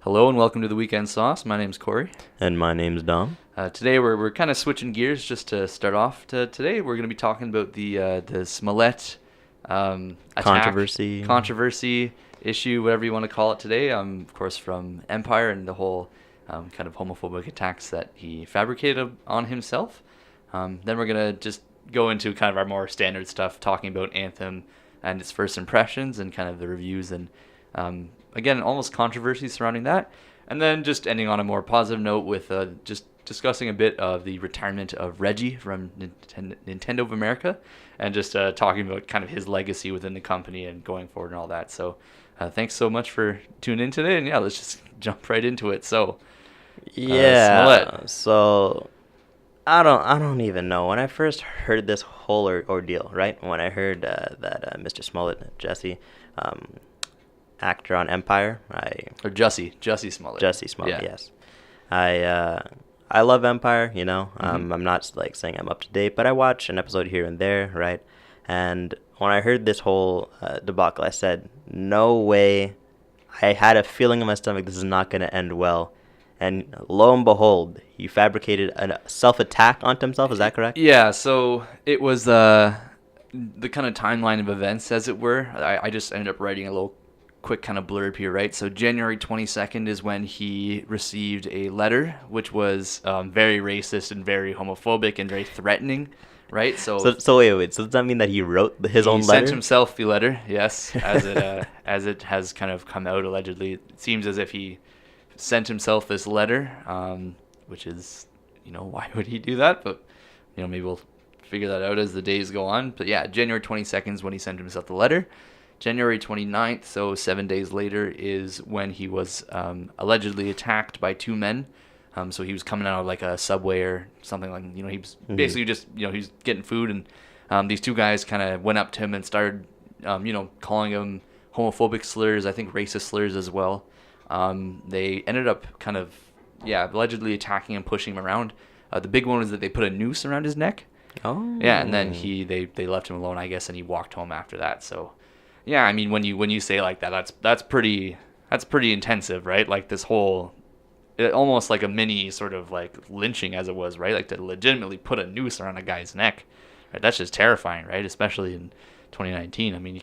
Hello and welcome to the Weekend Sauce. My name's Corey. And my name's Dom. Today we're kind of switching gears just to start off. Today we're going to be talking about the Smollett attack, controversy issue, whatever you want to call it today. Of course from Empire and the whole kind of homophobic attacks that he fabricated on himself. Then we're going to just go into kind of our more standard stuff, talking about Anthem and its first impressions and kind of the reviews and again, almost controversy surrounding that. And then just ending on a more positive note with just discussing a bit of the retirement of Reggie from Nintendo of America and just talking about kind of his legacy within the company and going forward and all that. So thanks so much for tuning in today. And yeah, let's just jump right into it. So, Smollett. So I don't even know. When I first heard this whole ordeal, right? When I heard that Mr. Smollett, Jussie, actor on Empire, Jussie Smollett. Jussie Smollett, Yeah. yes. I love Empire, you know. I'm not like saying I'm up to date, but I watch an episode here and there, right? And when I heard this whole debacle, I said, no way. I had a feeling in my stomach this is not going to end well. And lo and behold, he fabricated a self-attack onto himself. Is that correct? Yeah, so it was the kind of timeline of events, as it were. I just ended up writing a little quick kind of blurb here, right? So January 22nd is when he received a letter, which was very racist and very homophobic and very threatening, right? So wait. So does that mean that he wrote his own letter? He sent himself the letter, yes, as it has kind of come out allegedly. It seems as if he sent himself this letter, which is, why would he do that? But, maybe we'll figure that out as the days go on. But yeah, January 22nd is when he sent himself the letter. January 29th, so 7 days later, is when he was allegedly attacked by two men. So he was coming out of like a Subway or something like, he was basically just, he was getting food. And these two guys kind of went up to him and started, calling him homophobic slurs, I think racist slurs as well. They ended up kind of, allegedly attacking him, pushing him around. The big one was that they put a noose around his neck. Oh. Yeah, and then they left him alone, I guess, and he walked home after that. So, yeah, I mean, when you say like that, that's pretty intensive, right? Like this whole, almost like a mini sort of like lynching as it was, right? Like to legitimately put a noose around a guy's neck, right? That's just terrifying, right? Especially in 2019. I mean,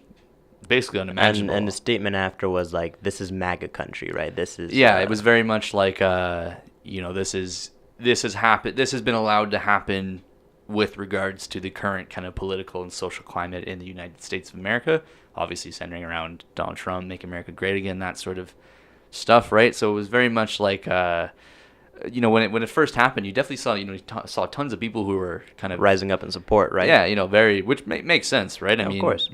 basically unimaginable. And the statement after was like, "This is MAGA country, right? This is." Yeah, it was very much like, this has happened. This has been allowed to happen with regards to the current kind of political and social climate in the United States of America. Obviously centering around Donald Trump, make America great again, that sort of stuff, right? So it was very much like, when it first happened, you definitely saw tons of people who were kind of rising up in support, right? Yeah, which makes sense, right? Of course.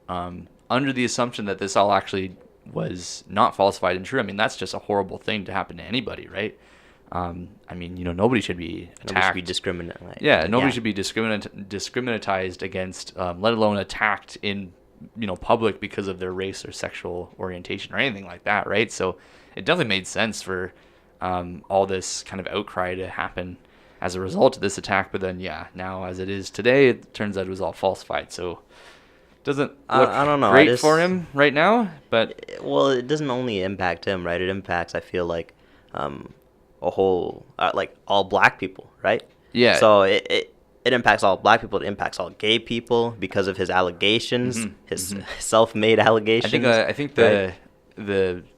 Under the assumption that this all actually was not falsified and true. I mean, that's just a horrible thing to happen to anybody, right? Nobody should be attacked. Nobody should be discriminated. Nobody should be discriminatized against, let alone attacked in public because of their race or sexual orientation or anything like that, right? So it definitely made sense for all this kind of outcry to happen as a result of this attack. But then, now as it is today, it turns out it was all falsified. So it doesn't look I don't know. great for him right now. But well, it doesn't only impact him, right? It impacts, I feel like, a whole like all black people, right? Yeah. So it impacts all black people. It impacts all gay people because of his allegations, his self-made allegations. I think the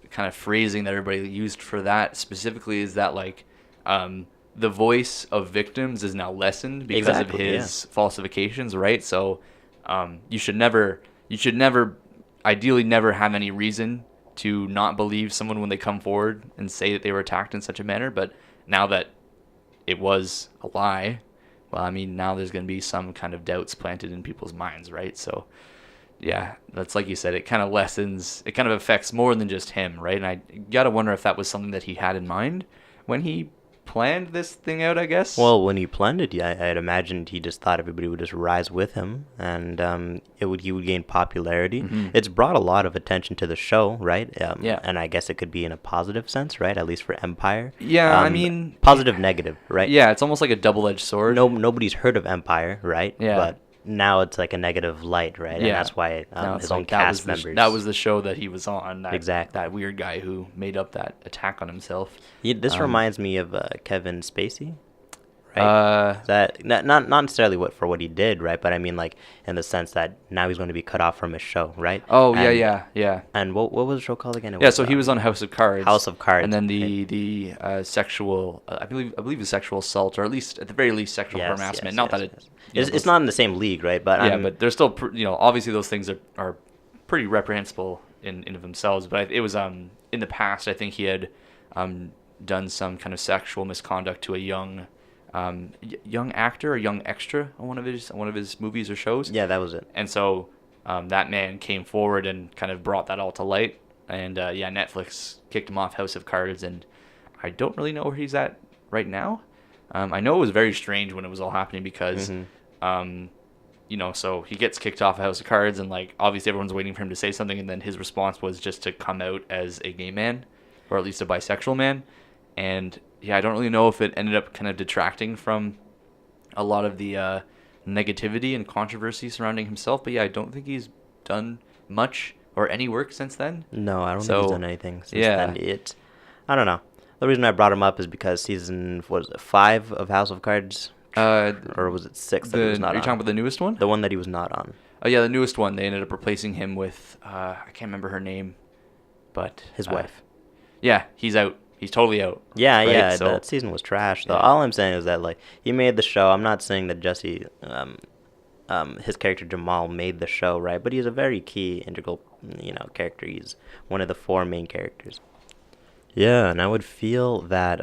kind of phrasing that everybody used for that specifically is that like the voice of victims is now lessened because of his falsifications, right? So you should never, ideally never have any reason to not believe someone when they come forward and say that they were attacked in such a manner. But now that it was a lie, well, I mean, now there's going to be some kind of doubts planted in people's minds, right? So, yeah, that's like you said, it kind of affects more than just him, right? And I got to wonder if that was something that he had in mind when he planned this thing out, I guess. Well, when he planned it, I'd imagined he just thought everybody would just rise with him, and he would gain popularity. It's brought a lot of attention to the show, right? And I guess it could be in a positive sense, right? At least for Empire. Yeah, I mean, positive, negative, right? Yeah, it's almost like a double-edged sword. Nobody's heard of Empire, right? Yeah. But now it's like a negative light, right? Yeah. And that's why his own cast members. That was the show that he was on. Exactly. That weird guy who made up that attack on himself. This reminds me of Kevin Spacey. Right? That not necessarily what he did, right? But I mean, like, in the sense that now he's going to be cut off from his show, right? Oh, yeah. And what was the show called again? So he was on House of Cards. House of Cards. And then the sexual, I believe it was sexual assault, or at the very least sexual harassment. It's not in the same league, right? But but they're still, obviously those things are pretty reprehensible in of themselves. But it was in the past, I think he had done some kind of sexual misconduct to a young actor or young extra on one of his movies or shows. Yeah, that was it. And so that man came forward and kind of brought that all to light. And Netflix kicked him off House of Cards, and I don't really know where he's at right now. I know it was very strange when it was all happening because, so he gets kicked off of House of Cards, and like obviously everyone's waiting for him to say something, and then his response was just to come out as a gay man, or at least a bisexual man, and. Yeah, I don't really know if it ended up kind of detracting from a lot of the negativity and controversy surrounding himself. But yeah, I don't think he's done much or any work since then. No, I don't think he's done anything since then. I don't know. The reason I brought him up is because season 5 of House of Cards, or was it 6 that he was not on? Are you talking about the newest one? The one that he was not on. Oh yeah, the newest one. They ended up replacing him with I can't remember her name, but his wife. Yeah, he's out. He's totally out. Yeah, right? Yeah. So, that season was trash. Though all I'm saying is that like he made the show. I'm not saying that Jussie, his character Jamal made the show, right? But he's a very key, integral, character. He's one of the 4 main characters. Yeah, and I would feel that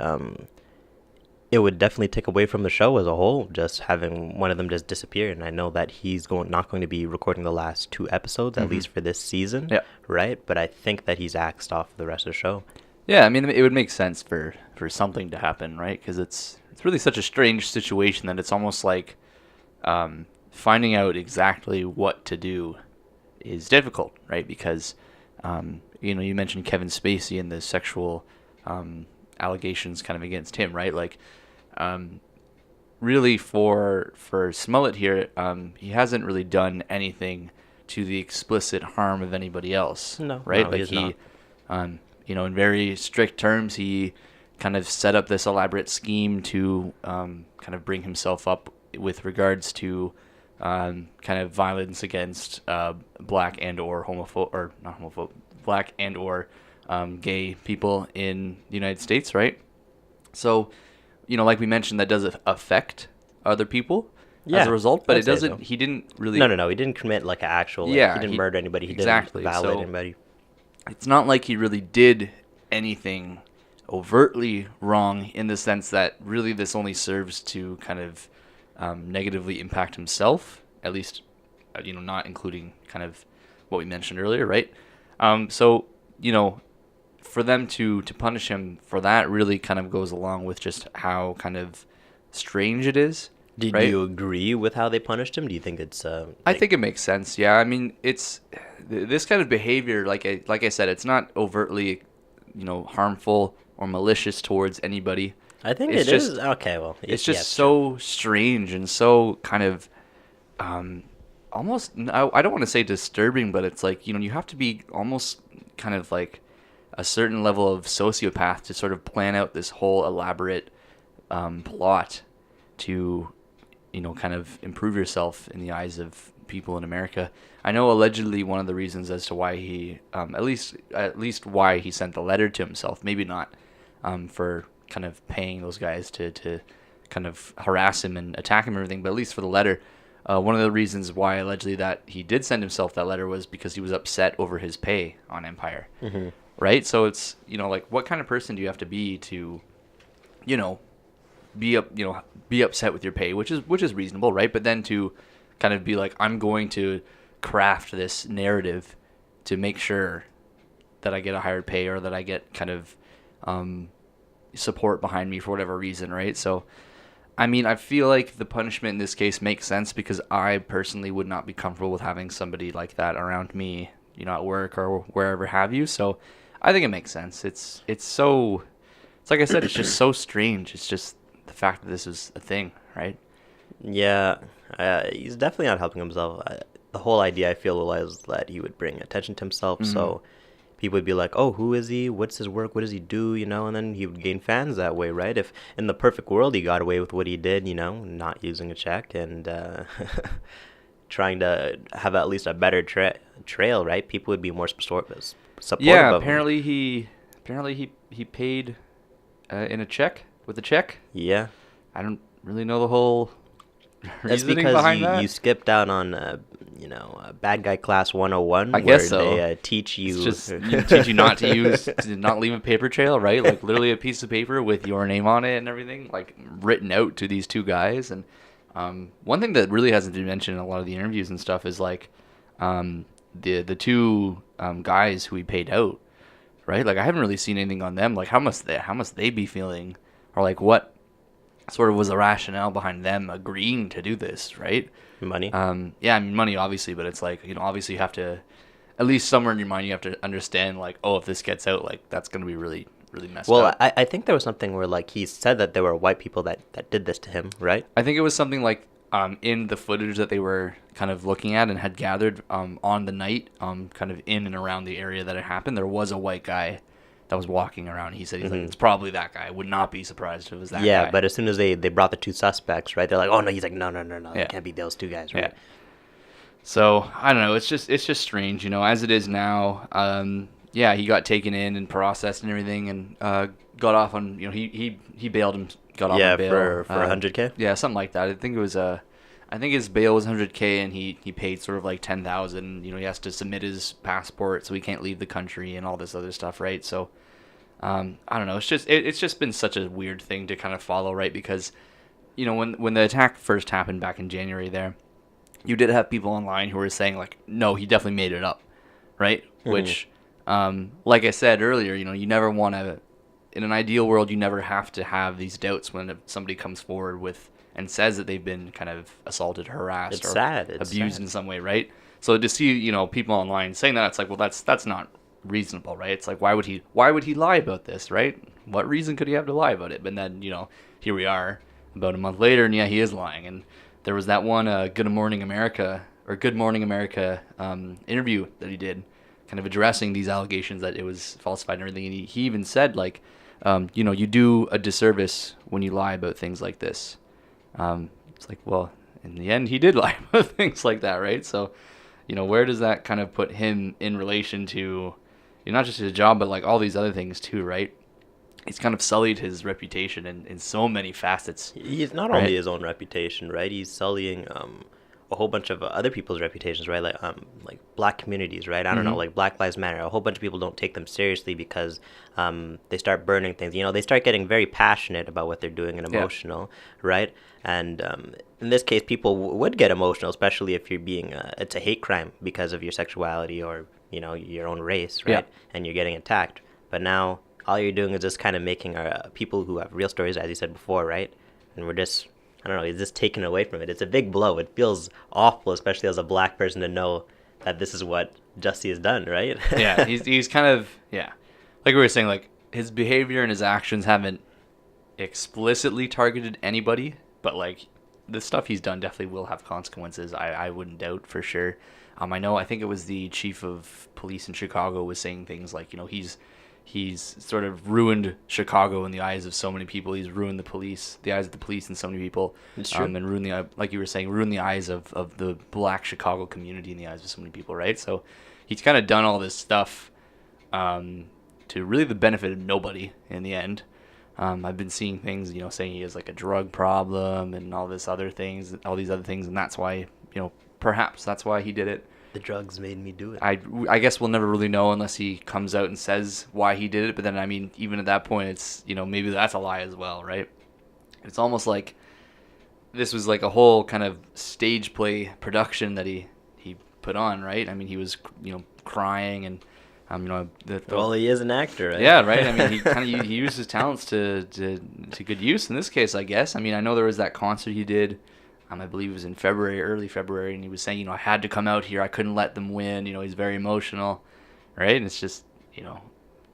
it would definitely take away from the show as a whole, just having one of them just disappear. And I know that he's not going to be recording the last 2 episodes, at least for this season, right? But I think that he's axed off the rest of the show. Yeah, I mean, it would make sense for something to happen, right? Because it's really such a strange situation that it's almost like finding out exactly what to do is difficult, right? Because, you mentioned Kevin Spacey and the sexual allegations kind of against him, right? Like, really for Smollett here, he hasn't really done anything to the explicit harm of anybody else, right? No, like he in very strict terms, he kind of set up this elaborate scheme to kind of bring himself up with regards to kind of violence against black and or black and or gay people in the United States, right? So, like we mentioned, that does affect other people as a result, but it doesn't. So. He didn't really. No. He didn't commit like an actual. He didn't murder anybody. He didn't violate anybody. It's not like he really did anything overtly wrong in the sense that really this only serves to kind of negatively impact himself, at least, not including kind of what we mentioned earlier, right? So, for them to punish him for that really kind of goes along with just how kind of strange it is. Do you agree with how they punished him? Do you think it's... I think it makes sense, yeah. I mean, it's... This kind of behavior, like I said, it's not overtly, harmful or malicious towards anybody. I think it is. Okay, well... It's just so strange and so kind of... almost... I don't want to say disturbing, but it's like, you have to be almost kind of like a certain level of sociopath to sort of plan out this whole elaborate plot to... kind of improve yourself in the eyes of people in America. I know allegedly one of the reasons as to why he, at least why he sent the letter to himself, maybe not for kind of paying those guys to kind of harass him and attack him and everything, but at least for the letter, one of the reasons why allegedly that he did send himself that letter was because he was upset over his pay on Empire, right? So it's, like what kind of person do you have to be to, be upset with your pay, which is reasonable, right? But then to kind of be like, I'm going to craft this narrative to make sure that I get a higher pay or that I get kind of support behind me for whatever reason, right? So, I mean, I feel like the punishment in this case makes sense because I personally would not be comfortable with having somebody like that around me, at work or wherever have you. So, I think it makes sense. It's like I said, it's just so strange. It's just the fact that this is a thing, right? Yeah, he's definitely not helping himself. The whole idea, I feel, was that he would bring attention to himself, so people would be like, "Oh, who is he? What's his work? What does he do?" And then he would gain fans that way, right? If in the perfect world he got away with what he did, not using a check and trying to have at least a better trail, right? People would be more supportive Yeah, of him. He paid in a check with a check. Yeah. I don't really know the whole That's reasoning because behind you, that. you skipped out on, Bad Guy Class 101, I where guess so. they teach you... It's just teach you not to not leave a paper trail, right? Like literally a piece of paper with your name on it and everything, like written out to these two guys. And one thing that really hasn't been mentioned in a lot of the interviews and stuff is like the two guys who he paid out, right? Like I haven't really seen anything on them. Like how must they be feeling, or like what sort of was the rationale behind them agreeing to do this, right? Money. Yeah, I mean money obviously, but it's like, obviously you have to, at least somewhere in your mind you have to understand like, oh, if this gets out, like that's going to be really really messed up. Well, I think there was something where like he said that there were white people that did this to him, right? I think it was something like in the footage that they were kind of looking at and had gathered on the night, kind of in and around the area that it happened, there was a white guy that was walking around. He said he's like, it's probably that guy. I would not be surprised if it was that guy. Yeah, but as soon as they brought the two suspects, right, they're like, oh no, he's like, no, it can't be those two guys, right? Yeah. So I don't know. It's just strange, as it is now. Yeah, he got taken in and processed and everything, and got off on, he bailed him, got off on bail for $100K. Yeah, something like that. I think it was I think his bail was $100K, and he paid sort of like $10,000. He has to submit his passport, so he can't leave the country and all this other stuff, right? So I don't know. It's just been such a weird thing to kind of follow, right? Because when the attack first happened back in January, there, you did have people online who were saying like, no, he definitely made it up, right? Which, like I said earlier, you never want to. In an ideal world, you never have to have these doubts when somebody comes forward with and says that they've been kind of assaulted, harassed, abused in some way, right? So to see, people online saying that, it's like, well, that's not reasonable, right? It's like, why would he lie about this, right? What reason could he have to lie about it? But then, here we are about a month later, and yeah, he is lying. And there was that one Good Morning America interview that he did, kind of addressing these allegations that it was falsified and everything. And he even said, like, you do a disservice when you lie about things like this. It's like, well, in the end, he did lie about things like that, right? So, where does that kind of put him in relation to, not just his job, but like all these other things too, right? He's kind of sullied his reputation in so many facets. He's not only his own reputation, right? He's sullying a whole bunch of other people's reputations, right? Like black communities, right? I don't know, like Black Lives Matter. A whole bunch of people don't take them seriously because they start burning things. They start getting very passionate about what they're doing and emotional, right? And in this case, people would get emotional, especially if you're being it's a hate crime because of your sexuality or your own race, right? And you're getting attacked. But now all you're doing is just kind of making our people who have real stories, as you said before, right? And we're just, I don't know, it's just taken away from it. It's a big blow. It feels awful, especially as a black person, to know that this is what Jussie has done, right? Yeah, he's kind of, like we were saying, like his behavior and his actions haven't explicitly targeted anybody, but like the stuff he's done definitely will have consequences. I wouldn't doubt for sure. I think it was the chief of police in Chicago was saying things like, he's sort of ruined Chicago in the eyes of so many people. He's ruined the eyes of the police and so many people. It's true. And ruined like you were saying, ruined the eyes of the black Chicago community in the eyes of so many people, right? So he's kind of done all this stuff to really the benefit of nobody in the end. I've been seeing things, saying he has like a drug problem and all these other things, and that's why, perhaps that's why he did it. The drugs made me do it. I guess we'll never really know unless he comes out and says why he did it. But then, I mean, even at that point, it's, maybe that's a lie as well, right? It's almost like this was like a whole kind of stage play production that he put on, right? I mean, he was, crying and, well, he is an actor, right? Yeah, right. I mean, he used his talents to good use in this case, I guess. I mean, I know there was that concert he did. I believe it was in early February, and he was saying, I had to come out here. I couldn't let them win. He's very emotional, right? And it's just,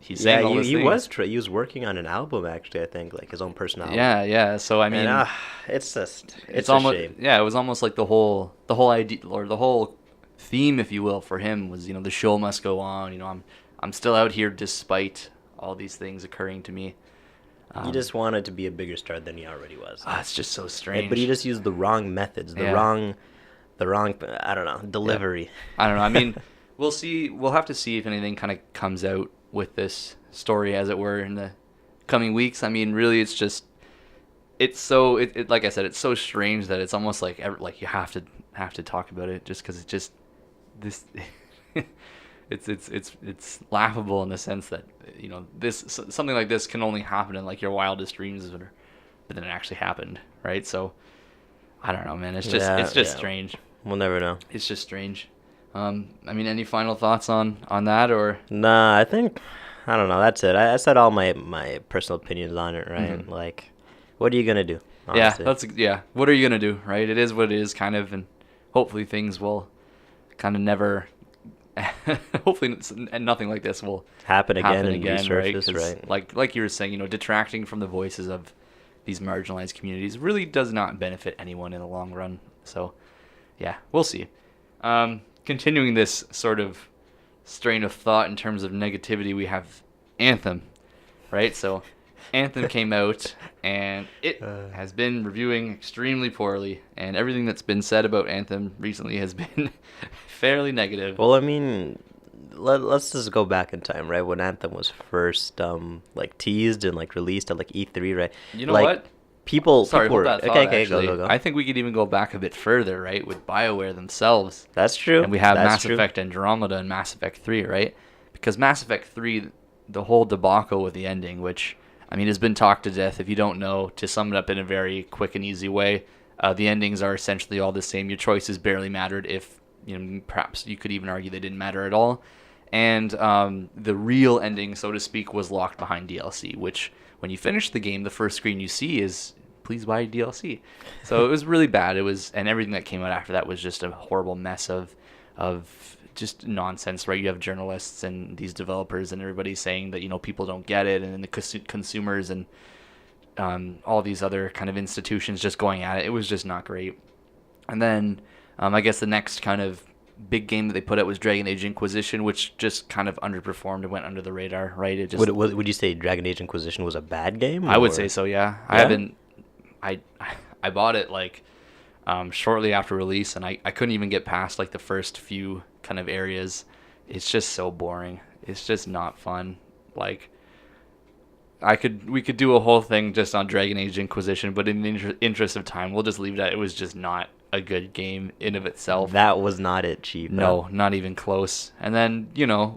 he's saying all these things. He was working on an album, actually, I think, like his own personal album. Yeah. So I mean, and, it's almost a shame. Yeah, it was almost like the whole idea, or the whole theme, if you will, for him was, the show must go on. I'm still out here despite all these things occurring to me. He just wanted to be a bigger star than he already was. It's just so strange. But he just used the wrong methods, the wrong, I don't know, delivery. Yeah. I don't know. I mean, we'll see. We'll have to see if anything kind of comes out with this story, as it were, in the coming weeks. I mean, really, it's just, it's so, like I said, it's so strange that it's almost like you have to talk about it, just because it's just this. It's laughable in the sense that something like this can only happen in like your wildest dreams, but then it actually happened, right? So I don't know, man. It's just strange. We'll never know. It's just strange. I mean, any final thoughts on that, or? Nah, I think, I don't know. That's it. I said all my personal opinions on it, right? Mm-hmm. Like, what are you gonna do? Honestly? Yeah. What are you gonna do, right? It is what it is, kind of, and hopefully things will kind of never. Hopefully nothing like this will happen again, right? Like you were saying, detracting from the voices of these marginalized communities really does not benefit anyone in the long run. So, yeah, we'll see. Continuing this sort of strain of thought in terms of negativity, we have Anthem, right? So, Anthem came out, and it has been reviewing extremely poorly, and everything that's been said about Anthem recently has been fairly negative. Well, I mean, let's just go back in time, right? When Anthem was first teased and released at E3, right? You know what? Hold that thought, okay, go. I think we could even go back a bit further, right? With BioWare themselves. That's true. And we have Mass Effect Andromeda and Mass Effect 3, right? Because Mass Effect 3, the whole debacle with the ending, which, I mean, has been talked to death. If you don't know, to sum it up in a very quick and easy way, the endings are essentially all the same. Your choices barely mattered, if perhaps you could even argue they didn't matter at all. And the real ending, so to speak, was locked behind DLC, which when you finish the game, the first screen you see is, please buy DLC. So it was really bad. And everything that came out after that was just a horrible mess of just nonsense, right? You have journalists and these developers and everybody saying that, people don't get it, and then the consumers and all these other kind of institutions just going at it. It was just not great. And then I guess the next kind of big game that they put out was Dragon Age Inquisition, which just kind of underperformed and went under the radar, right? It just would you say Dragon Age Inquisition was a bad game? I would say so, yeah. I bought it shortly after release, and I couldn't even get past the first few kind of areas. It's just so boring. It's just not fun. We could do a whole thing just on Dragon Age Inquisition, but in the interest of time, we'll just leave that. It was just not a good game in of itself. That was not it, Chief. No, not even close. And then,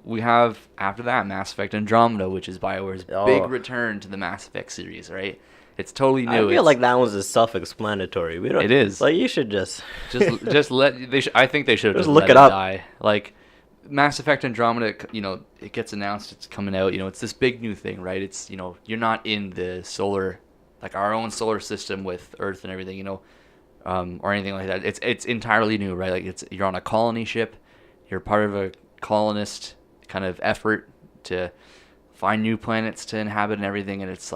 we have, after that, Mass Effect Andromeda, which is BioWare's big return to the Mass Effect series, right? It's totally new. I feel like that one's self-explanatory. It is. You should just let. I think they should just look it up. Die. Mass Effect Andromeda, it gets announced, it's coming out. It's this big new thing, right? It's you're not in the solar, our own solar system with Earth and everything, or anything like that. It's entirely new, right? You're on a colony ship. You're part of a colonist kind of effort to find new planets to inhabit and everything. And it's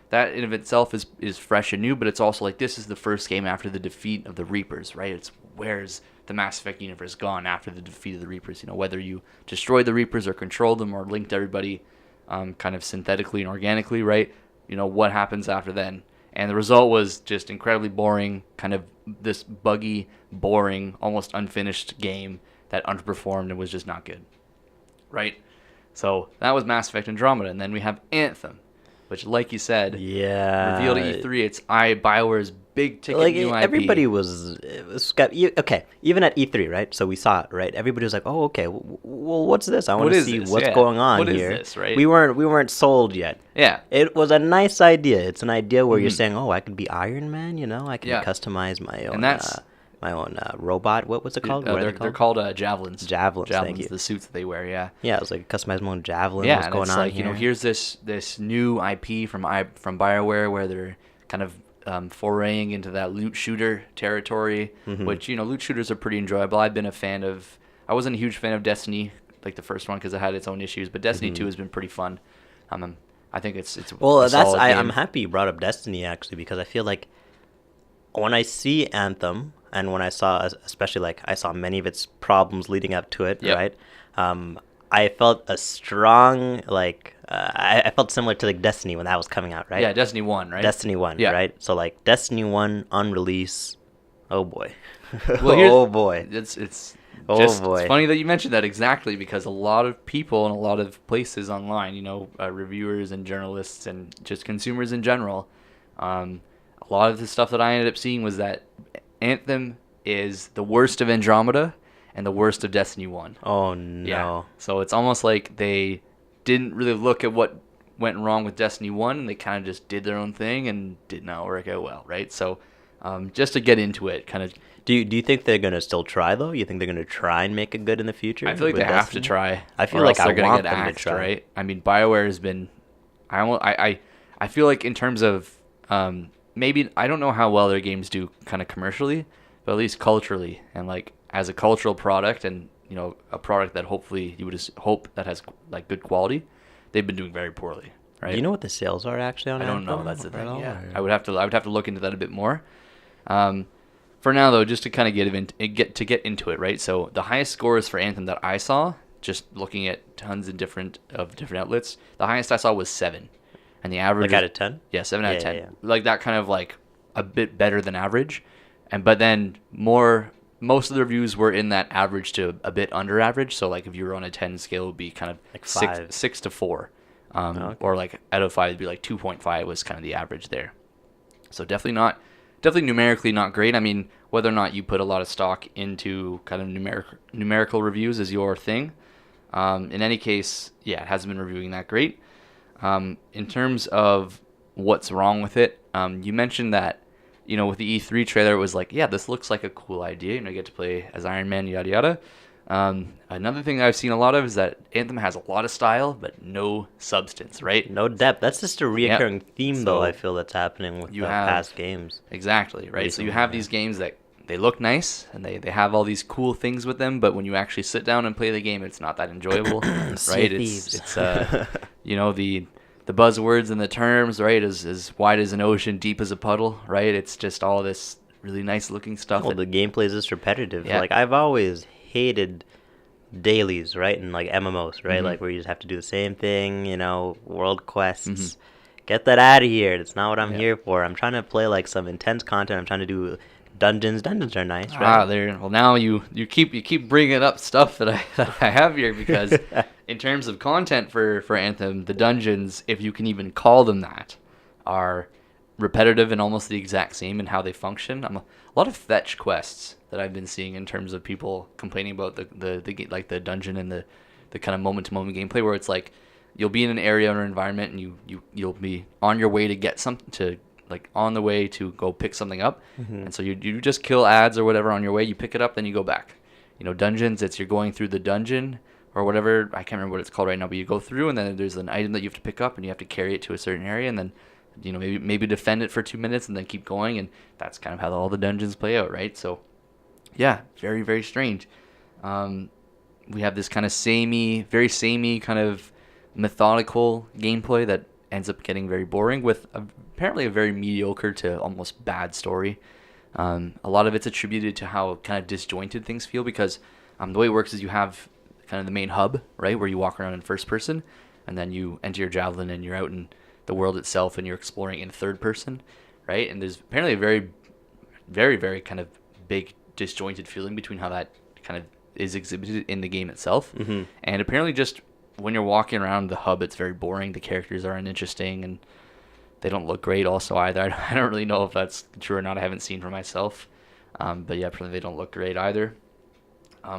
that in of itself is fresh and new, but it's also this is the first game after the defeat of the Reapers, right? It's where's the Mass Effect universe gone after the defeat of the Reapers? Whether you destroy the Reapers or control them or linked everybody kind of synthetically and organically, right? What happens after then? And the result was just incredibly boring, kind of this buggy, boring, almost unfinished game that underperformed and was just not good, right? So that was Mass Effect Andromeda. And then we have Anthem, which, like you said, revealed at E3. It's BioWare's big ticket new IP. Everybody was okay. Even at E3, right? So we saw it, right? Everybody was like, "Oh, okay. Well, what's this? I want to see what's going on here." What is this, right? We weren't sold yet. Yeah. It was a nice idea. It's an idea where you're saying, "Oh, I could be Iron Man. I can customize my own." My own robot. What's it called? They're called javelins. Javelins. Thank you. The suits that they wear. Yeah. Yeah, it was customize my own javelin. Yeah, what's going on here? Here's this new IP from BioWare where they're kind of foraying into that loot shooter territory, which loot shooters are pretty enjoyable. I wasn't a huge fan of Destiny like the first one because it had its own issues, but Destiny 2 has been pretty fun. I think it's well. I'm happy you brought up Destiny actually, because I feel like when I see Anthem and when I saw, especially like I saw many of its problems leading up to it, right? I felt a strong like I felt similar to like Destiny when that was coming out, right? Yeah, Destiny 1, right? Destiny 1, right? So like Destiny 1 on release, oh boy. Well, oh boy. It's funny that you mentioned that exactly, because a lot of people and a lot of places online, reviewers and journalists and just consumers in general, a lot of the stuff that I ended up seeing was that Anthem is the worst of Andromeda and the worst of Destiny 1. Oh, no. Yeah. So it's almost like they didn't really look at what went wrong with Destiny 1, and they kind of just did their own thing and did not work out well, right? So just to get into it, kind of... Do you think they're going to still try, though? You think they're going to try and make it good in the future? I feel like they have to try. I feel like they're want them axed, to try. Right? I mean, BioWare has been... I feel like in terms of... maybe... I don't know how well their games do kind of commercially, but at least culturally. And like as a cultural product and, a product that hopefully you would hope that has like good quality, they've been doing very poorly, right? Do you know what the sales are actually on Anthem? I don't know. That's the thing. Yeah. I would have to look into that a bit more. For now, though, just to kind of get into it, right? So the highest scores for Anthem that I saw, just looking at tons of different outlets, the highest I saw was 7, and the average out of 10. Yeah, 7 out of 10. Yeah. Like that kind of like a bit better than average, but then most of the reviews were in that average to a bit under average. So like if you were on a 10 scale, it would be kind of like 6 to 4, or like out of 5, it'd be like 2.5 was kind of the average there. So definitely numerically not great. I mean, whether or not you put a lot of stock into kind of numerical reviews is your thing. In any case, yeah, it hasn't been reviewing that great. In terms of what's wrong with it, you mentioned that, with the E3 trailer, it was like, yeah, this looks like a cool idea. You get to play as Iron Man, yada yada. Another thing that I've seen a lot of is that Anthem has a lot of style, but no substance, right? No depth. That's just a reoccurring theme, though, I feel that's happening with past games. Exactly, right? So you have these games that they look nice, and they have all these cool things with them, but when you actually sit down and play the game, it's not that enjoyable, right? It's the buzzwords and the terms, right, as wide as an ocean, deep as a puddle, right? It's just all this really nice-looking stuff. Well, the gameplay is just repetitive. Yeah. Like, I've always hated dailies, right, and like MMOs, right, like where you just have to do the same thing, world quests. Get that out of here. That's not what I'm here for. I'm trying to play like some intense content. I'm trying to do dungeons. Dungeons are nice, right? Well, now you keep bringing up stuff that I have here, because in terms of content for Anthem, the dungeons, if you can even call them that, are repetitive and almost the exact same in how they function. A lot of fetch quests that I've been seeing in terms of people complaining about the dungeon and the kind of moment to moment gameplay, where it's like you'll be in an area or environment and you'll be on your way to get something on the way to go pick something up, and so you just kill ads or whatever on your way. You pick it up, then you go back. Dungeons, it's you're going through the dungeon or whatever. I can't remember what it's called right now, but you go through and then there's an item that you have to pick up and you have to carry it to a certain area, and then maybe defend it for 2 minutes and then keep going, and that's kind of how all the dungeons play out, right? So yeah, very, very strange. We have this kind of very samey kind of methodical gameplay that ends up getting very boring with apparently a very mediocre to almost bad story. A lot of it's attributed to how kind of disjointed things feel, because the way it works is you have kind of the main hub, right, where you walk around in first person, and then you enter your javelin and you're out in the world itself and you're exploring in third person, right? And there's apparently a very, very, very kind of big disjointed feeling between how that kind of is exhibited in the game itself. And apparently just when you're walking around the hub, it's very boring. The characters are uninteresting and they don't look great also either. I don't really know if that's true or not. I haven't seen for myself. But yeah, apparently they don't look great either.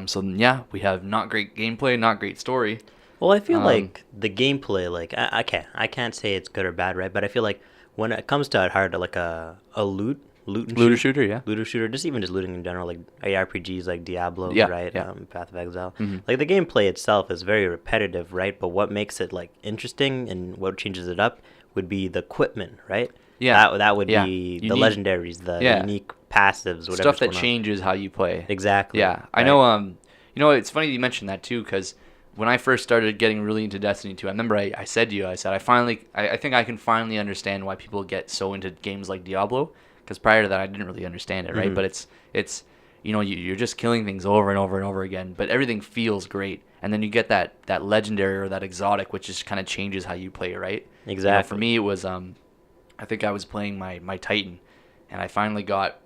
So yeah, we have not great gameplay, not great story. Well, I feel like the gameplay, like I can't say it's good or bad, right? But I feel like when it comes to it hard, like a looter shooter, yeah, just looting in general, like ARPGs like Diablo, right? Yeah. Path of Exile. Like the gameplay itself is very repetitive, right? But what makes it like interesting and what changes it up would be the equipment, right? Yeah, that would be the legendaries, the unique passives, whatever. Stuff that changes how you play. Exactly. Yeah, I know. It's funny you mentioned that too, because when I first started getting really into Destiny 2, I remember I said to you, I said, I think I can finally understand why people get so into games like Diablo, because prior to that, I didn't really understand it, right? Mm-hmm. But it's you're just killing things over and over and over again, but everything feels great. And then you get that legendary or that exotic, which just kind of changes how you play, right? Exactly. For me, it was, I think I was playing my Titan, and I finally got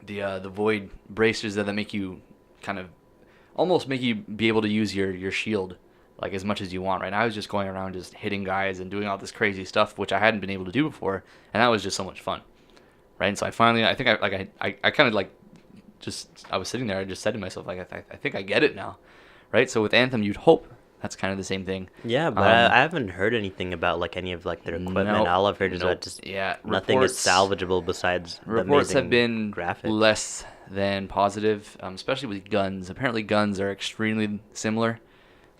the Void bracers that make you kind of almost make you be able to use your shield like as much as you want, right? And I was just going around just hitting guys and doing all this crazy stuff, which I hadn't been able to do before, and that was just so much fun, right? And so I finally, I think I kind of like just, I was sitting there, I just said to myself, like, I think I get it now, right? So with Anthem, you'd hope that's kind of the same thing. Yeah, but I haven't heard anything about like any of like their equipment. All I've heard is that just nothing is salvageable besides the reports amazing have been graphics. Less than positive, especially with guns. Apparently, guns are extremely similar,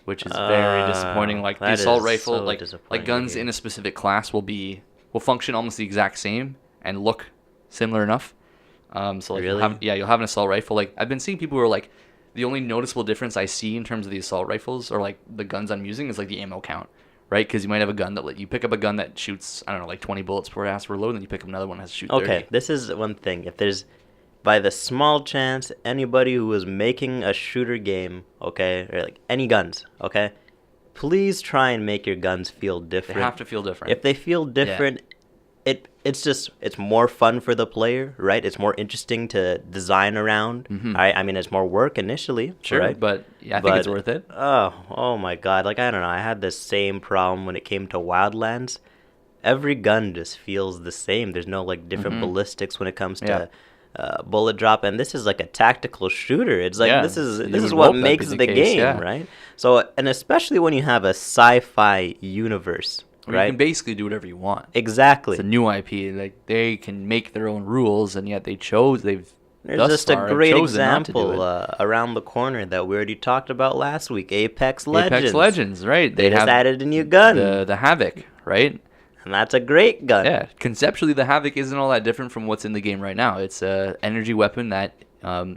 which is very disappointing. Like the assault rifle, so like guns in a specific class will function almost the exact same and look similar enough. So like really? you'll have an assault rifle. Like I've been seeing people who are like, the only noticeable difference I see in terms of the assault rifles or like the guns I'm using is like the ammo count, right? Because you might have a gun that you pick up a gun that shoots, I don't know, like 20 bullets per ass reload, and then you pick up another one that has to shoot 30. Okay, this is one thing. If there's by the small chance anybody who is making a shooter game, okay, or like any guns, okay, please try and make your guns feel different. They have to feel different. If they feel different, it's more fun for the player, right? It's more interesting to design around. Mm-hmm. I mean, it's more work initially, sure, right? But I think it's worth it. Oh my God! Like I don't know, I had the same problem when it came to Wildlands. Every gun just feels the same. There's no like different ballistics when it comes to bullet drop, and this is like a tactical shooter. It's like this is what makes the game, right? So, and especially when you have a sci-fi universe. Right? You can basically do whatever you want. Exactly. It's a new IP. Like they can make their own rules, and yet there's just a great example around the corner that we already talked about last week. Apex Legends. Apex Legends, right? They just added a new gun. The Havoc, right? And that's a great gun. Yeah. Conceptually, the Havoc isn't all that different from what's in the game right now. It's an energy weapon that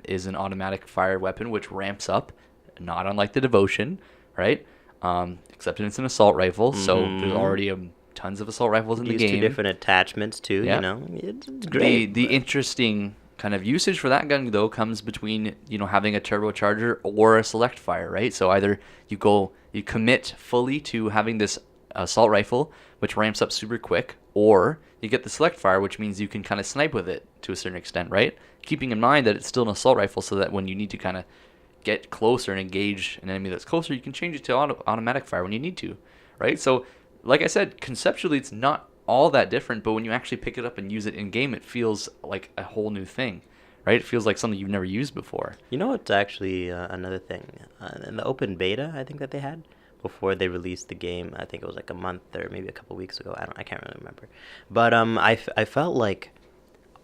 is an automatic fire weapon, which ramps up, not unlike the Devotion, right? Except it's an assault rifle, so there's already tons of assault rifles in the game. 2 different attachments too, you know. It's great. The interesting kind of usage for that gun though comes between having a turbocharger or a select fire, right? So either you commit fully to having this assault rifle, which ramps up super quick, or you get the select fire, which means you can kind of snipe with it to a certain extent, right? Keeping in mind that it's still an assault rifle, so that when you need to kind of get closer and engage an enemy that's closer, you can change it to automatic fire when you need to, right? So, like I said, conceptually it's not all that different, but when you actually pick it up and use it in game, it feels like a whole new thing, right? It feels like something you've never used before. You know what's actually another thing? In the open beta, I think that they had before they released the game, I think it was like a month or maybe a couple weeks ago. I can't really remember. But I felt like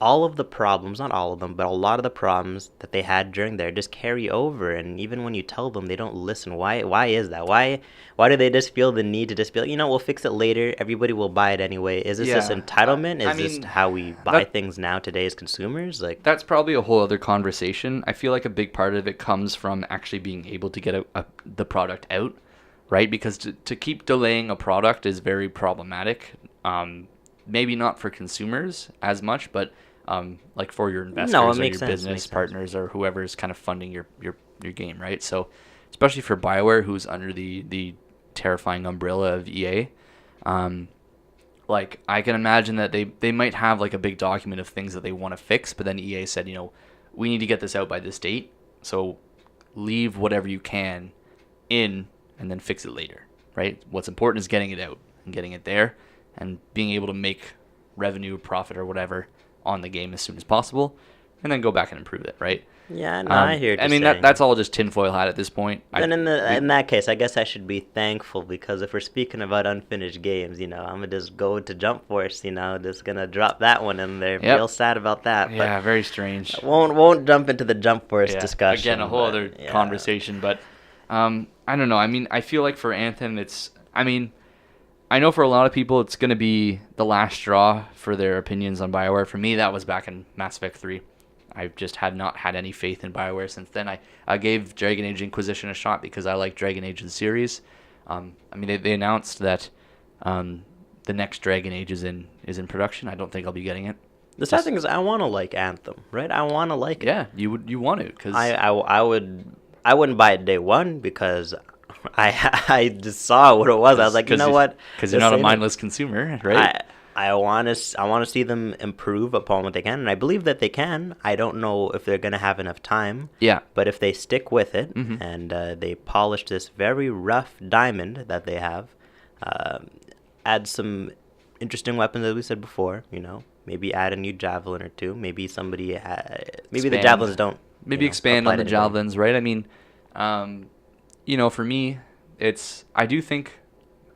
all of the problems, not all of them, but a lot of the problems that they had during there just carry over, and even when you tell them, they don't listen. Why is that? Why do they just feel the need to just be like, we'll fix it later, everybody will buy it anyway? Is this just entitlement? Is this how we buy things now today as consumers? Like, that's probably a whole other conversation. I feel like a big part of it comes from actually being able to get the product out, right? Because to keep delaying a product is very problematic. Maybe not for consumers as much, but like for your investors or your business partners or whoever's kind of funding your game, right? So especially for BioWare, who's under the terrifying umbrella of EA, like I can imagine that they might have like a big document of things that they want to fix, but then EA said, we need to get this out by this date, so leave whatever you can in and then fix it later, right? What's important is getting it out and getting it there and being able to make revenue, profit, or whatever on the game as soon as possible, and then go back and improve it, right? Yeah, no, I hear what you're saying. That's all just tinfoil hat at this point. And in that case, I guess I should be thankful, because if we're speaking about unfinished games, I'm gonna just go to Jump Force, just gonna drop that one in there. Yep. Real sad about that. Yeah, very strange. Won't jump into the Jump Force discussion. Again, a whole other conversation, but I don't know. I feel like for Anthem, I know for a lot of people it's going to be the last straw for their opinions on BioWare. For me, that was back in Mass Effect 3. I just had not had any faith in BioWare since then. I gave Dragon Age Inquisition a shot because I like Dragon Age the series. I mean, they announced that the next Dragon Age is in production. I don't think I'll be getting it. The sad thing is, I want to like Anthem, right? I want to like it. Yeah, you want to, because I wouldn't buy it day one because I just saw what it was. I was like, you know what? Because you're not a mindless consumer, right? I want to see them improve upon what they can, and I believe that they can. I don't know if they're gonna have enough time. Yeah. But if they stick with it and they polish this very rough diamond that they have, add some interesting weapons, as we said before. You know, maybe add a new javelin or two. Maybe somebody maybe the javelins don't. Maybe expand on the javelins, right? I mean, for me, I do think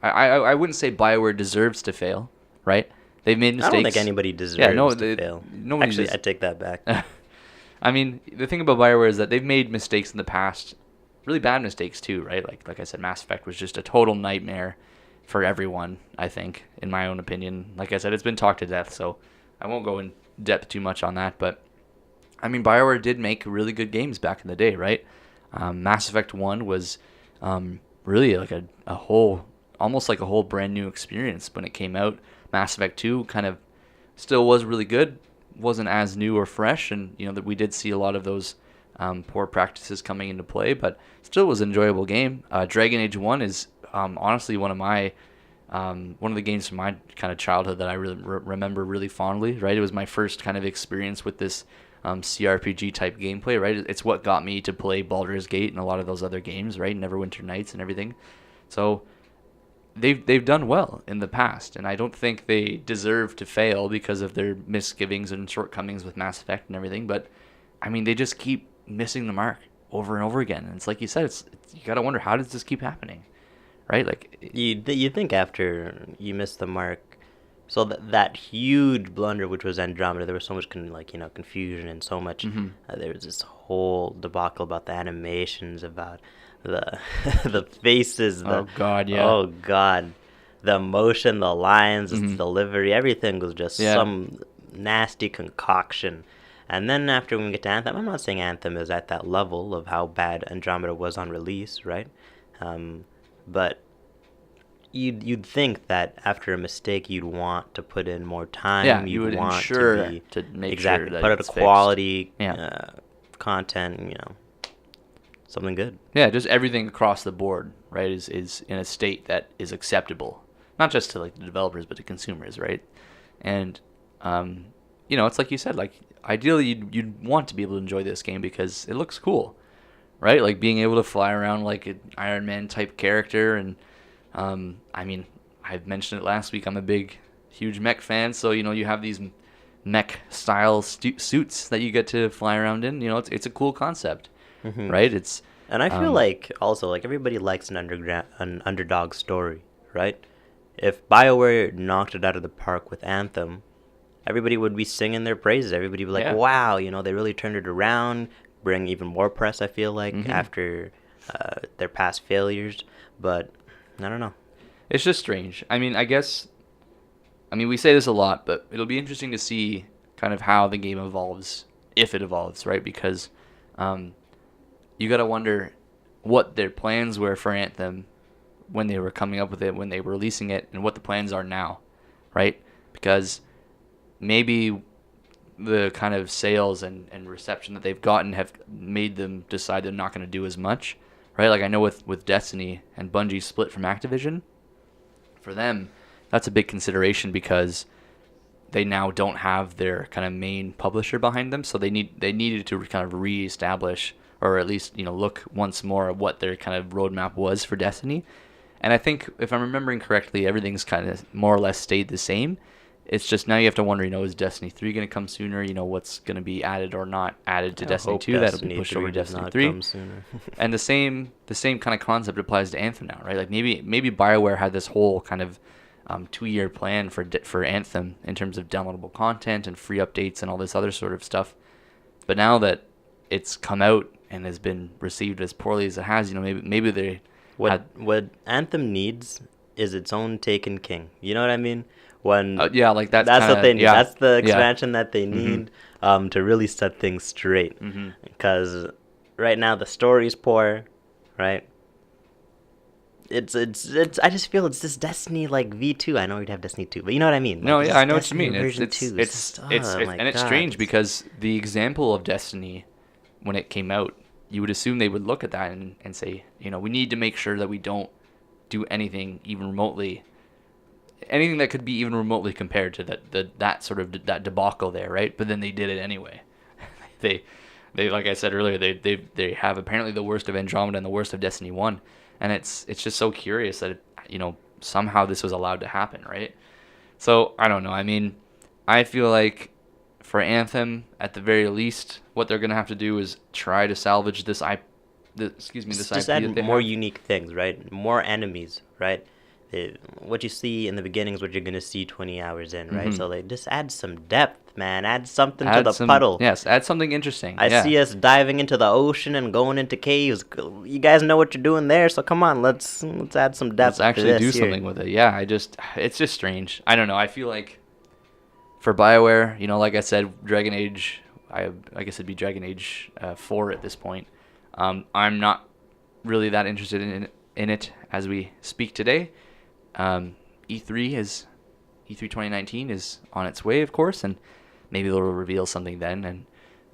I wouldn't say BioWare deserves to fail. Right? They've made mistakes. I don't think anybody deserves to fail. Actually, I take that back. I mean, the thing about BioWare is that they've made mistakes in the past, really bad mistakes too, right? Like I said, Mass Effect was just a total nightmare for everyone, I think, in my own opinion. Like I said, it's been talked to death, so I won't go in depth too much on that. But, I mean, BioWare did make really good games back in the day, right? Mass Effect 1 was really like a whole, almost like a whole brand new experience when it came out. Mass Effect 2 kind of still was really good, wasn't as new or fresh, and that we did see a lot of those poor practices coming into play, but still was an enjoyable game. Dragon Age 1 is honestly one of the games from my kind of childhood that I really remember really fondly, right? It was my first kind of experience with this CRPG type gameplay, right? It's what got me to play Baldur's Gate and a lot of those other games, right? Neverwinter Nights and everything. So they've done well in the past, and I don't think they deserve to fail because of their misgivings and shortcomings with Mass Effect and everything. But I mean, they just keep missing the mark over and over again, and it's like you said, you gotta wonder, how does this keep happening, right? Like you think after you miss the mark, so that huge blunder which was Andromeda, there was so much confusion and so much. There was this whole debacle about the animations, about the faces. Oh God, the emotion, the lines, the delivery, everything was just some nasty concoction. And then after we get to Anthem, I'm not saying Anthem is at that level of how bad Andromeda was on release, right? But you'd think that after a mistake, you'd want to put in more time. Yeah, you would want to make sure that put out a quality content, something good. Yeah, just everything across the board, right, is in a state that is acceptable, not just to like the developers, but to consumers, right? And it's like you said, like ideally you'd want to be able to enjoy this game because it looks cool, right? Like being able to fly around like an Iron Man type character, and I mean, I mentioned it last week. I'm a huge mech fan, so you have these mech style suits that you get to fly around in. It's a cool concept. Right? And I feel like also like everybody likes an underdog story, right? If BioWare knocked it out of the park with Anthem, everybody would be singing their praises. Everybody would be like, wow, they really turned it around, bring even more press, I feel like, after their past failures. But I don't know. It's just strange. I mean, we say this a lot, but it'll be interesting to see kind of how the game evolves, if it evolves, right? Because you got to wonder what their plans were for Anthem when they were coming up with it, when they were releasing it, and what the plans are now, right? Because maybe the kind of sales and reception that they've gotten have made them decide they're not going to do as much, right? Like I know with Destiny and Bungie split from Activision, for them, that's a big consideration because they now don't have their kind of main publisher behind them, so they needed to kind of reestablish, or at least look once more at what their kind of roadmap was for Destiny. And I think if I'm remembering correctly, everything's kind of more or less stayed the same. It's just now you have to wonder, is Destiny 3 going to come sooner? What's going to be added or not added to Destiny 2 that'll be pushed over to Destiny 3. And the same kind of concept applies to Anthem now, right? Like maybe BioWare had this whole kind of 2-year plan for Anthem in terms of downloadable content and free updates and all this other sort of stuff. But now that it's come out and has been received as poorly as it has, maybe they what Anthem needs is its own Taken King. You know what I mean? when yeah, like that's what they need. yeah, that's the expansion that they need to really set things straight. Because right now the story's poor, right? It's I just feel it's this Destiny like V2. I know we'd have Destiny 2, but you know what I mean. No, like, yeah, I know Destiny what you mean. Version 2. It's strange because the example of Destiny when it came out, you would assume they would look at that and say, we need to make sure that we don't do anything even remotely, anything that could be even remotely compared to that debacle there, right? But then they did it anyway. they like I said earlier, they have apparently the worst of Andromeda and the worst of Destiny 1. And it's just so curious that, somehow this was allowed to happen, right? So, I don't know. I mean, I feel like for Anthem, at the very least, what they're going to have to do is try to salvage this IP. Just add more unique things, right? More enemies, right? What you see in the beginning is what you're going to see 20 hours in, right? So, just add some depth, man. Add something to the puddle. Yes, add something interesting. I see us diving into the ocean and going into caves. You guys know what you're doing there, so come on, let's add some depth. Let's actually do something with it. Yeah, it's just strange. I don't know. I feel like for BioWare, like I said, Dragon Age, I guess it'd be Dragon Age 4 at this point. I'm not really that interested in it as we speak today. E3 2019 is on its way, of course, and maybe they'll reveal something then.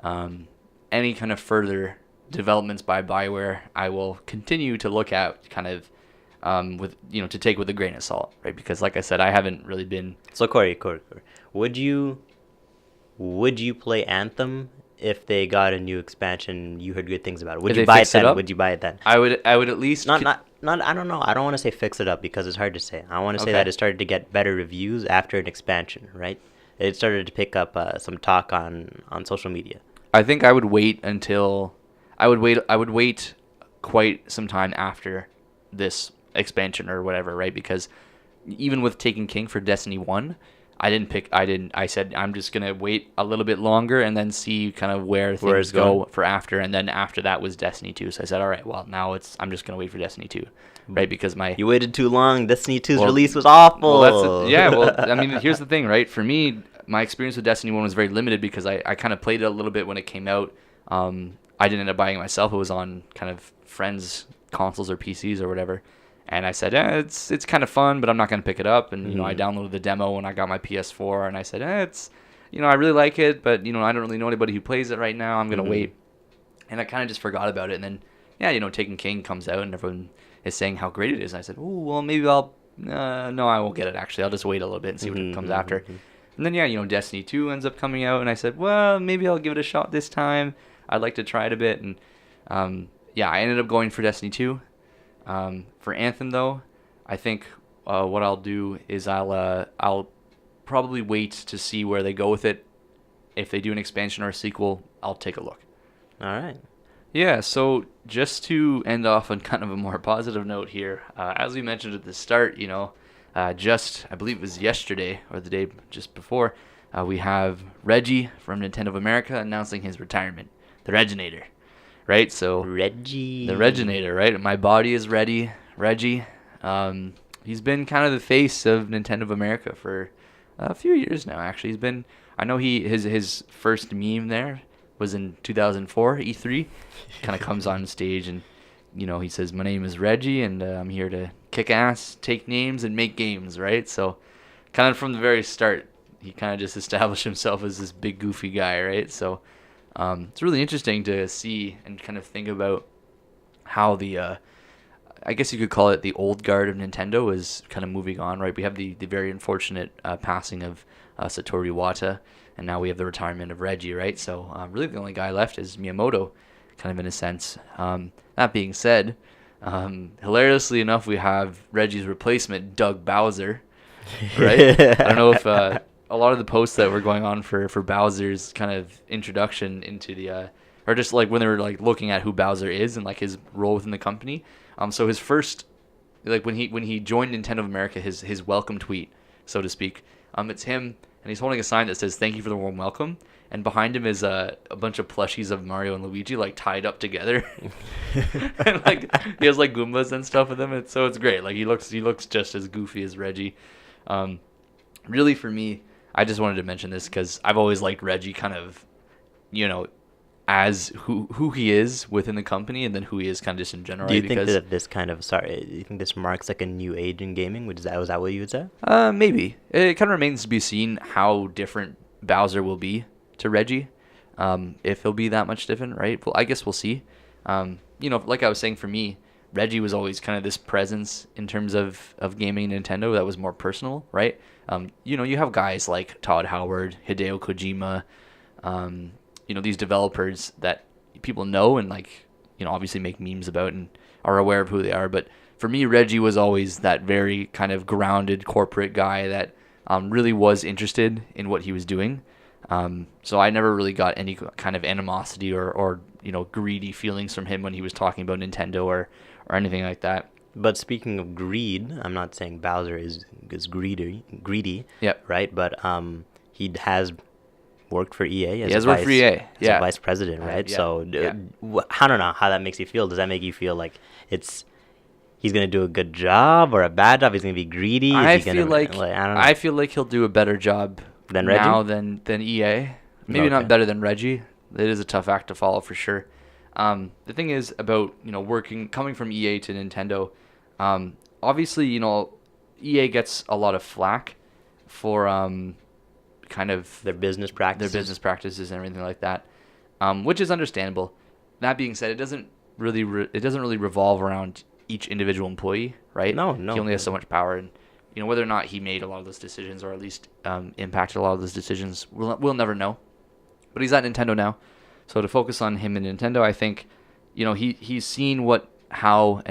And any kind of further developments by BioWare, I will continue to look at kind of with to take with a grain of salt, right? Because like I said, I haven't really been. So Corey, would you play Anthem if they got a new expansion? You heard good things about it. Would you buy it then? Would you buy it then? I would at least not. I don't know. I don't want to say fix it up because it's hard to say. I want to say that it started to get better reviews after an expansion, right? It started to pick up some talk on social media. I think I would wait until I would wait quite some time after this expansion or whatever, right? Because even with Taken King for Destiny 1, I said I'm just going to wait a little bit longer and then see kind of where things go for after, and then after that was Destiny 2. So I said, all right, well, now I'm just going to wait for Destiny 2, right? Because you waited too long. Destiny 2's release was awful. I mean, here's the thing, right? For me, my experience with Destiny 1 was very limited because I kind of played it a little bit when it came out. I didn't end up buying it myself. It was on kind of friends' consoles or PCs or whatever. And I said, it's kind of fun, but I'm not going to pick it up. And, I downloaded the demo when I got my PS4, and I said, it's, I really like it, but, I don't really know anybody who plays it right now. I'm going to wait. And I kind of just forgot about it. And then, Taken King comes out, and everyone is saying how great it is. And I said, oh, well, maybe no, I won't get it, actually. I'll just wait a little bit and see what comes after. And then, Destiny 2 ends up coming out, and I said, well, maybe I'll give it a shot this time. I'd like to try it a bit. And, I ended up going for Destiny 2. For Anthem, though, I think what I'll do is I'll probably wait to see where they go with it. If they do an expansion or a sequel, I'll take a look. All right. Yeah, so just to end off on kind of a more positive note here, as we mentioned at the start, I believe it was yesterday or the day just before, we have Reggie from Nintendo of America announcing his retirement, the Reginator. Right, so Reggie, the Reginator, right? My body is ready, Reggie. He's been kind of the face of Nintendo of America for a few years now. Actually, I know his first meme there was in 2004 E3. Kind of comes on stage and he says, "My name is Reggie, and I'm here to kick ass, take names, and make games." Right, so kind of from the very start, he kind of just established himself as this big goofy guy, right? So. It's really interesting to see and kind of think about how I guess you could call it the old guard of Nintendo is kind of moving on, right? We have the very unfortunate passing of Satoru Iwata, and now we have the retirement of Reggie, right? So really the only guy left is Miyamoto, kind of in a sense. That being said, hilariously enough, we have Reggie's replacement, Doug Bowser, right? I don't know if... a lot of the posts that were going on for Bowser's kind of introduction into the or just like when they were like looking at who Bowser is and like his role within the company. So his first, like when he joined Nintendo of America, his welcome tweet, so to speak, it's him and he's holding a sign that says "Thank you for the warm welcome," and behind him is a bunch of plushies of Mario and Luigi like tied up together, and like he has like Goombas and stuff with him. So it's great. Like he looks just as goofy as Reggie. really for me, I just wanted to mention this because I've always liked Reggie kind of, you know, as who he is within the company, and then who he is kind of just in general. Do you think that this kind of do you think this marks like a new age in gaming? Was that what you would say? Maybe it kind of remains to be seen how different Bowser will be to Reggie. If he'll be that much different, right? Well, I guess we'll see. Like I was saying, for me, Reggie was always kind of this presence in terms of gaming Nintendo that was more personal, right? You have guys like Todd Howard, Hideo Kojima, these developers that people know and obviously make memes about and are aware of who they are. But for me, Reggie was always that very kind of grounded corporate guy that really was interested in what he was doing. So I never really got any kind of animosity or greedy feelings from him when he was talking about Nintendo or anything like that. But speaking of greed, I'm not saying Bowser is greedy. Yep. Right? But he has worked for EA as a vice president, right? Yeah. So I don't know how that makes you feel. Does that make you feel like he's going to do a good job or a bad job? He's going to be greedy? I feel like he'll do a better job than Reggie? Now than EA. Maybe not better than Reggie. It is a tough act to follow for sure. The thing is about coming from EA to Nintendo. Obviously, EA gets a lot of flack for kind of their business practices and everything like that, which is understandable. That being said, it doesn't really revolve around each individual employee, right? No. He only has so much power, and whether or not he made a lot of those decisions or at least impacted a lot of those decisions, we'll never know. But he's at Nintendo now, so to focus on him and Nintendo, I think he's seen how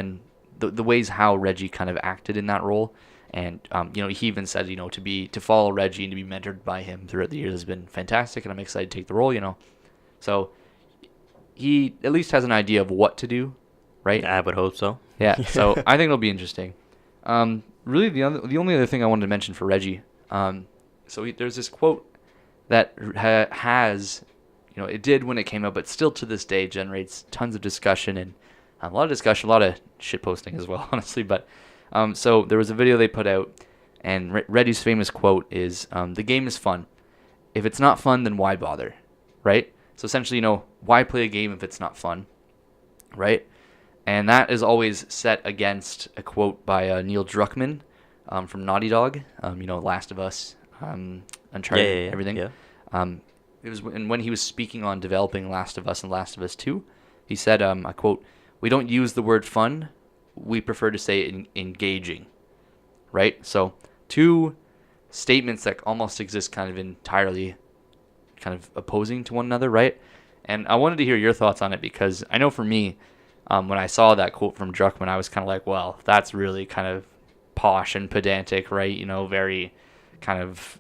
the ways how Reggie kind of acted in that role. And he even said, to follow Reggie and to be mentored by him throughout the years has been fantastic, and I'm excited to take the role. So he at least has an idea of what to do, right? I would hope so. Yeah. So I think it'll be interesting. Really, the only other thing I wanted to mention for Reggie, there's this quote that has, it did when it came out, but still to this day generates tons of discussion and a lot of shit posting as well, honestly, but. So there was a video they put out, and Reggie's famous quote is, "The game is fun. If it's not fun, then why bother?" Right? So essentially, why play a game if it's not fun? Right? And that is always set against a quote by Neil Druckmann from Naughty Dog. Last of Us, Uncharted, everything. Yeah. It was when he was speaking on developing Last of Us and Last of Us 2. He said, I quote, "We don't use the word fun. We prefer to say engaging," right? So two statements that almost exist kind of entirely kind of opposing to one another, right? And I wanted to hear your thoughts on it because I know for me, when I saw that quote from Druckmann, I was kind of like, well, that's really kind of posh and pedantic, right? Very kind of,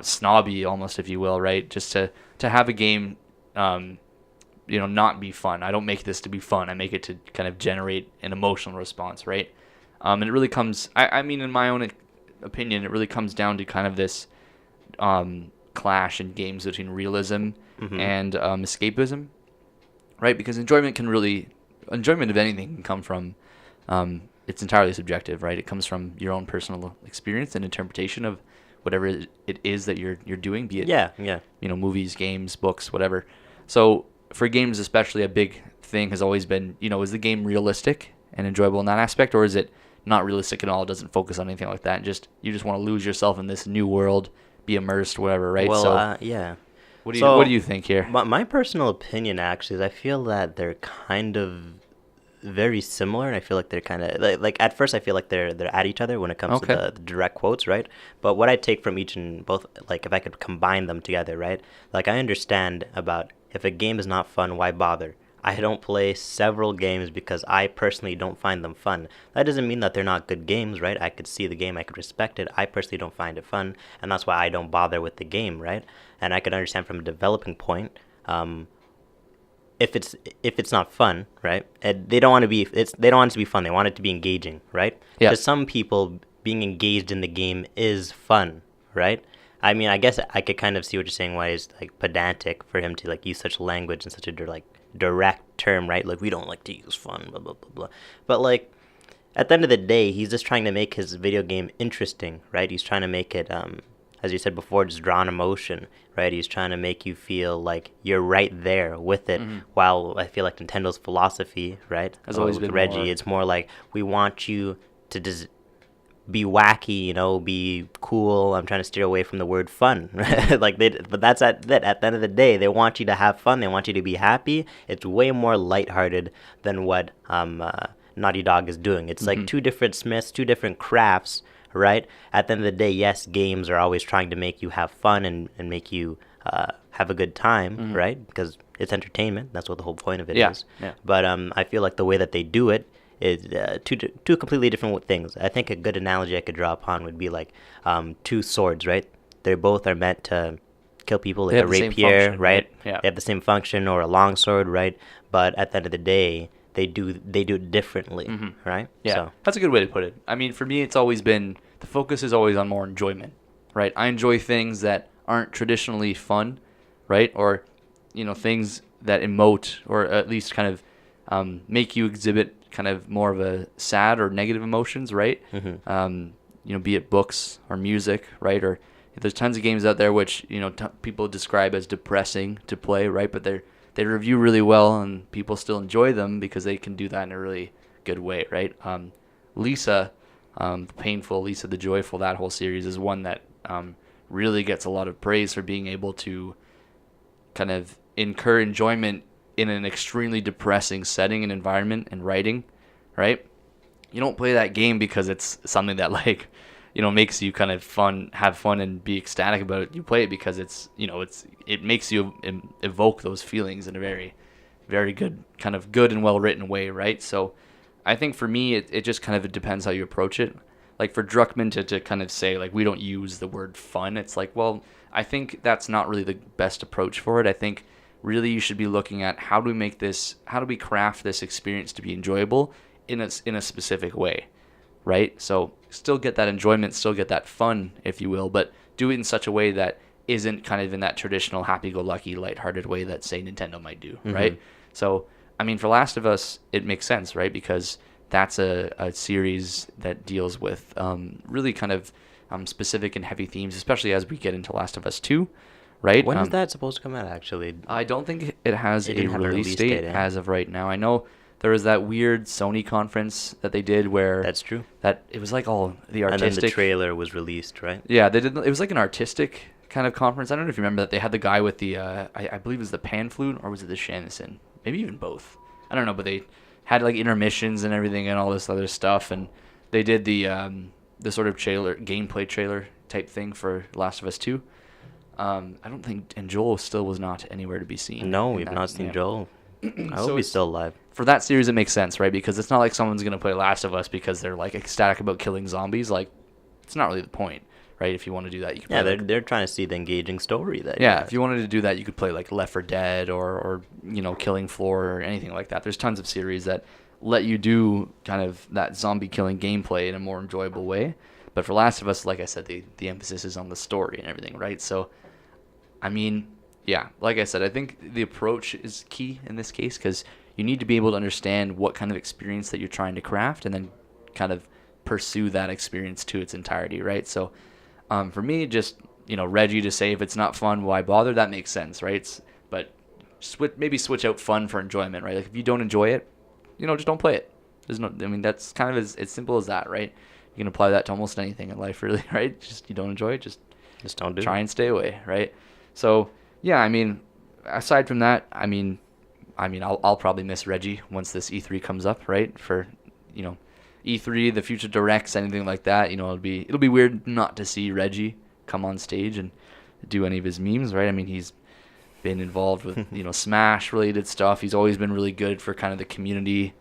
snobby almost, if you will, right? Just to have a game not be fun. I don't make this to be fun. I make it to kind of generate an emotional response, right? And it really comes, I mean, in my own opinion, it really comes down to kind of this clash in games between realism and escapism, right? Because enjoyment of anything can come from, it's entirely subjective, right? It comes from your own personal experience and interpretation of whatever it is that you're doing, be it movies, games, books, whatever. So for games especially, a big thing has always been, is the game realistic and enjoyable in that aspect, or is it not realistic at all? It doesn't focus on anything like that. You just want to lose yourself in this new world, be immersed, whatever, right? Well, yeah. What do you think here? My personal opinion, actually, is I feel that they're kind of very similar, and I feel like they're kind of like at first I feel like they're at each other when it comes to the direct quotes, right? But what I take from each and both, like if I could combine them together, right? Like I understand about if a game is not fun, why bother? I don't play several games because I personally don't find them fun. That doesn't mean that they're not good games, right? I could see the game, I could respect it. I personally don't find it fun, and that's why I don't bother with the game, right? And I could understand from a developing point, if it's not fun, right? They don't want it to be fun. They want it to be engaging, right? Yeah. To some people, being engaged in the game is fun, right? I mean, I guess I could kind of see what you're saying. Why it's like pedantic for him to like use such language and such a direct term, right? Like we don't like to use fun, blah blah blah blah. But like at the end of the day, he's just trying to make his video game interesting, right? He's trying to make it as you said before, just draw on emotion, right? He's trying to make you feel like you're right there with it. While I feel like Nintendo's philosophy, right, has always been Reggie, it's more like we want you to be wacky, be cool. I'm trying to steer away from the word fun. But that's at the end of the day, they want you to have fun. They want you to be happy. It's way more lighthearted than what Naughty Dog is doing. It's like two different Smiths, two different crafts, right? At the end of the day, yes, games are always trying to make you have fun and make you have a good time, right? Because it's entertainment. That's what the whole point of it is. Yeah. But I feel like the way that they do it is two completely different things. I think a good analogy I could draw upon would be like two swords, right? They both are meant to kill people, like a rapier, function, right? Yeah. They have the same function, or a longsword, right? But at the end of the day, they do it differently, right? Yeah, so that's a good way to put it. I mean, for me, it's always been, the focus is always on more enjoyment, right? I enjoy things that aren't traditionally fun, right? Or, things that emote, or at least kind of make you exhibit kind of more of a sad or negative emotions, right? Be it books or music, right? Or there's tons of games out there which people describe as depressing to play, right? But they review really well and people still enjoy them because they can do that in a really good way, right? Lisa, the Painful, Lisa the Joyful, that whole series is one that really gets a lot of praise for being able to kind of incur enjoyment in an extremely depressing setting and environment and writing, right? You don't play that game because it's something that makes you kind of have fun and be ecstatic about it. You play it because it makes you evoke those feelings in a very, very good and well written way, right? So I think for me, it just kind of depends how you approach it. Like for Druckmann to kind of say like we don't use the word fun, it's like, well, I think that's not really the best approach for it. I think really you should be looking at how do we craft this experience to be enjoyable in a specific way, right? So still get that enjoyment, still get that fun, if you will, but do it in such a way that isn't kind of in that traditional happy-go-lucky, lighthearted way that, say, Nintendo might do, right? So, I mean, for Last of Us, it makes sense, right? Because that's a series that deals with really kind of specific and heavy themes, especially as we get into Last of Us 2, right? When is that supposed to come out, actually? I don't think it has a release date as of right now. I know there was that weird Sony conference that they did where... That's true. That it was like all the artistic... And then the trailer was released, right? Yeah, they did. It was like an artistic kind of conference. I don't know if you remember that. They had the guy with the... I believe it was the pan flute, or was it the shamisen? Maybe even both. I don't know, but they had like intermissions and everything and all this other stuff, and they did the sort of gameplay trailer type thing for Last of Us 2. I don't think... And Joel still was not anywhere to be seen. No, we've not seen Joel. I hope he's still alive. For that series, it makes sense, right? Because it's not like someone's going to play Last of Us because they're like ecstatic about killing zombies. Like, it's not really the point, right? If you want to do that, you can play they're trying to see the engaging story. If you wanted to do that, you could play like Left 4 Dead or Killing Floor or anything like that. There's tons of series that let you do kind of that zombie killing gameplay in a more enjoyable way. But for Last of Us, like I said, the emphasis is on the story and everything, right? So, I mean... Yeah, like I said, I think the approach is key in this case because you need to be able to understand what kind of experience that you're trying to craft and then kind of pursue that experience to its entirety, right? So for me, just, Reggie to say if it's not fun, why bother? That makes sense, right? But maybe switch out fun for enjoyment, right? Like if you don't enjoy it, just don't play it. That's kind of as simple as that, right? You can apply that to almost anything in life, really, right? Just you don't enjoy it, just don't do it. Try and stay away, right? So... Yeah, I mean, aside from that, I'll probably miss Reggie once this E3 comes up, right? For, E3, the future directs, anything like that, it'll be weird not to see Reggie come on stage and do any of his memes, right? I mean, he's been involved with, Smash related stuff. He's always been really good for kind of the community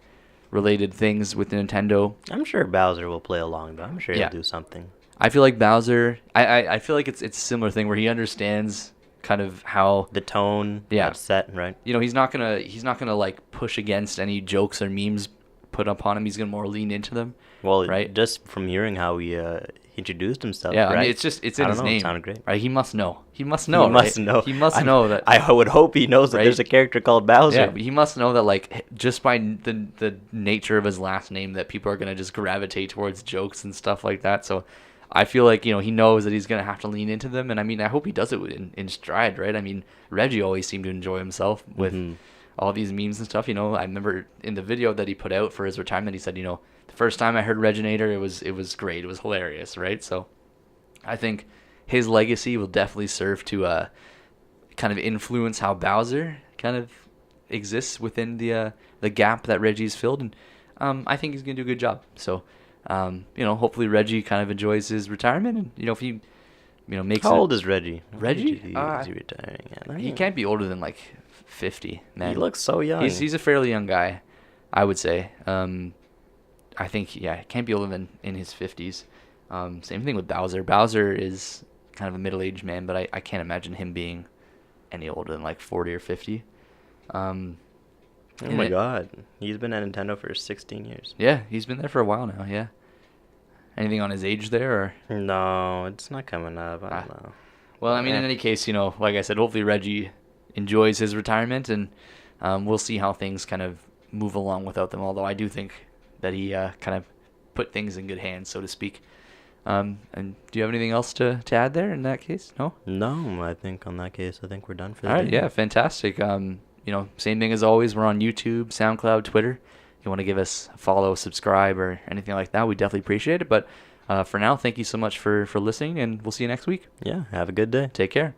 related things with Nintendo. I'm sure Bowser will play along though. I'm sure he'll do something. I feel like Bowser, I feel like it's a similar thing where he understands kind of how the tone that's set, right? He's not gonna like push against any jokes or memes put upon him. He's gonna more lean into them. Well, right? Just from hearing how he introduced himself, yeah, right? I mean, it's in his name. It sounded great. Right? He must know. He must know that. I would hope he knows that there's a character called Bowser. Yeah, but he must know that like just by the nature of his last name that people are gonna just gravitate towards jokes and stuff like that. So I feel like, he knows that he's going to have to lean into them. And I mean, I hope he does it in stride, right? I mean, Reggie always seemed to enjoy himself with all these memes and stuff. I remember in the video that he put out for his retirement, he said, the first time I heard Reginator, it was great. It was hilarious, right? So I think his legacy will definitely serve to kind of influence how Bowser kind of exists within the gap that Reggie's filled. And I think he's going to do a good job. So, hopefully Reggie kind of enjoys his retirement. And, if he, makes How old is Reggie? Reggie? Is he retiring at? He can't be older than, 50, man. He looks so young. He's a fairly young guy, I would say. I think, he can't be older than in his 50s. Same thing with Bowser. Bowser is kind of a middle-aged man, but I can't imagine him being any older than 40 or 50. Oh my God. He's been at Nintendo for 16 years. Yeah, he's been there for a while now, yeah. Anything on his age there? Or? No, it's not coming up. I don't know. Well, I mean, in any case, like I said, hopefully Reggie enjoys his retirement, and we'll see how things kind of move along without them, although I do think that he kind of put things in good hands, so to speak. And do you have anything else to add there in that case? No? No, I think on that case, I think we're done for the day. All right, day. Yeah, fantastic. Same thing as always. We're on YouTube, SoundCloud, Twitter. If you want to give us a follow, subscribe, or anything like that, we definitely appreciate it. But for now, thank you so much for listening, and we'll see you next week. Yeah, have a good day. Take care.